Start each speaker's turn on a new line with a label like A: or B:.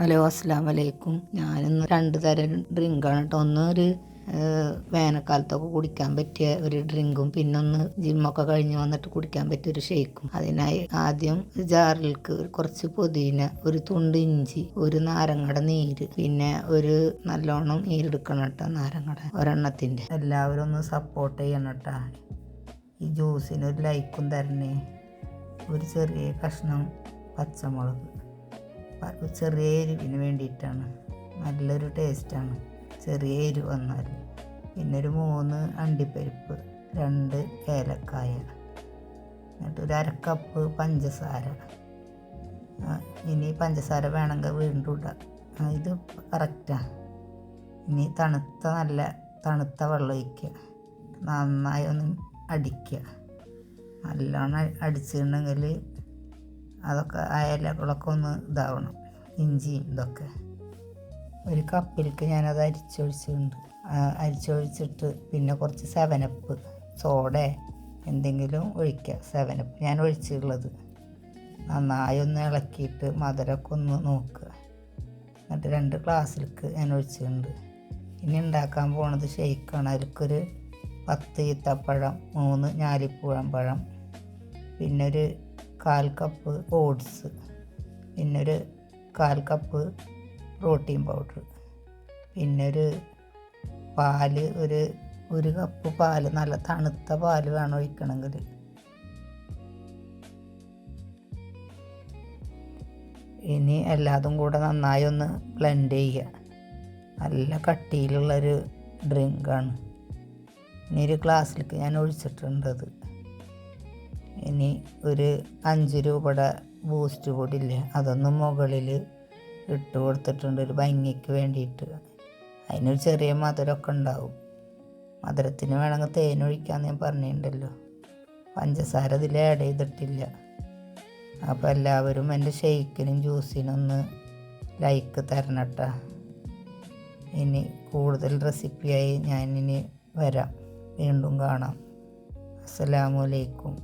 A: Hello, അസ്സലാമു അലൈക്കും. ഞാനിന്ന് 2 തരം ഡ്രിങ്കാണ് കേട്ടോ. ഒരു വേനൽക്കാലത്തൊക്കെ കുടിക്കാൻ പറ്റിയ ഒരു ഡ്രിങ്കും, പിന്നൊന്ന് ജിമ്മൊക്കെ കഴിഞ്ഞ് വന്നിട്ട് കുടിക്കാൻ പറ്റിയൊരു ഷേക്കും. അതിനായി ആദ്യം ജാറിലേക്ക് കുറച്ച് പുതിന, ഒരു തുണ്ട് ഇഞ്ചി, ഒരു നാരങ്ങയുടെ നീര്, പിന്നെ ഒരു നല്ലോണം നീരെടുക്കണം കേട്ടോ നാരങ്ങയുടെ ഒരെണ്ണത്തിൻ്റെ. എല്ലാവരും ഒന്ന് സപ്പോർട്ട് ചെയ്യണം കേട്ടോ. ഈ ജ്യൂസിന് ഒരു ലൈക്കും തരണേ. ഒരു ചെറിയ കഷ്ണം പച്ചമുളക്, ചെറിയ എരിവിന് വേണ്ടിയിട്ടാണ്. നല്ലൊരു ടേസ്റ്റാണ് ചെറിയ എരിവ് വന്നാൽ. പിന്നെ ഒരു 3 അണ്ടിപ്പരിപ്പ്, 2 ഏലക്കായ, എന്നിട്ട് ഒരു 1/2 കപ്പ് പഞ്ചസാര. ഇനി പഞ്ചസാര വേണമെങ്കിൽ വീണ്ടും ഇടാം. ഇത് കറക്റ്റാണ്. ഇനി നല്ല തണുത്ത വെള്ളം ഒഴിക്കുക. നന്നായി ഒന്ന് അടിക്കുക. നല്ലോണം അടിച്ചിട്ടുണ്ടെങ്കിൽ അതൊക്കെ ആ ഇലകളൊക്കെ ഒന്ന് ഇതാവണം, ഇഞ്ചിയും ഇതൊക്കെ. ഒരു കപ്പിലേക്ക് ഞാനത് അരിച്ചൊഴിച്ചിട്ട് പിന്നെ കുറച്ച് 7up സോഡ എന്തെങ്കിലും ഒഴിക്കുക. 7up ഞാൻ ഒഴിച്ചിട്ടുള്ളത്. നന്നായി ഒന്ന് ഇളക്കിയിട്ട് മധുരമൊക്കെ ഒന്ന് നോക്കുക. എന്നിട്ട് 2 ഗ്ലാസ്സിലേക്ക് ഞാൻ ഒഴിച്ചിട്ടുണ്ട്. ഇനി ഉണ്ടാക്കാൻ പോണത് ഷെയ്ക്കാണ്. അതിലേക്കൊരു 10 ഈത്തപ്പഴം, 3 ഞാലിപ്പൂവൻ, പിന്നെ ഒരു 1/4 കപ്പ് ഓട്സ്, പിന്നെ ഒരു 1/4 കപ്പ് പ്രോട്ടീൻ പൗഡർ, പിന്നെ ഒരു പാല്, ഒരു കപ്പ് പാല്, നല്ല തണുത്ത പാല് വേണം ഒഴിക്കണമെങ്കിൽ. ഇനി എല്ലാതും കൂടെ നന്നായി ഒന്ന് ബ്ലെൻഡ് ചെയ്യുക. നല്ല കട്ടിയിലുള്ളൊരു ഡ്രിങ്കാണ്. ഇനി ഒരു ഗ്ലാസ്സിലേക്ക് ഞാൻ ഒഴിച്ചിട്ടുണ്ടത്. ഇനി ഒരു 5 രൂപയുടെ ബൂസ്റ്റ് പൊടിയില്ലേ, അതൊന്നും മുകളിൽ ഇട്ട് കൊടുത്തിട്ടുണ്ട് ഒരു ഭംഗിക്ക് വേണ്ടിയിട്ട്. അതിനൊരു ചെറിയ മധുരമൊക്കെ ഉണ്ടാവും. മധുരത്തിന് വേണമെങ്കിൽ തേൻ ഒഴിക്കാമെന്ന് ഞാൻ പറഞ്ഞിട്ടുണ്ടല്ലോ. പഞ്ചസാര ഇതിൽ ആഡ് ചെയ്തിട്ടില്ല. അപ്പോൾ എല്ലാവരും എൻ്റെ ഷെയ്ക്കിനും ജ്യൂസിനും ഒന്ന് ലൈക്ക് തരണം കേട്ടോ. ഇനി കൂടുതൽ റെസിപ്പിയായി ഞാനിനി വരാം. വീണ്ടും കാണാം. അസ്സലാമു അലൈക്കും.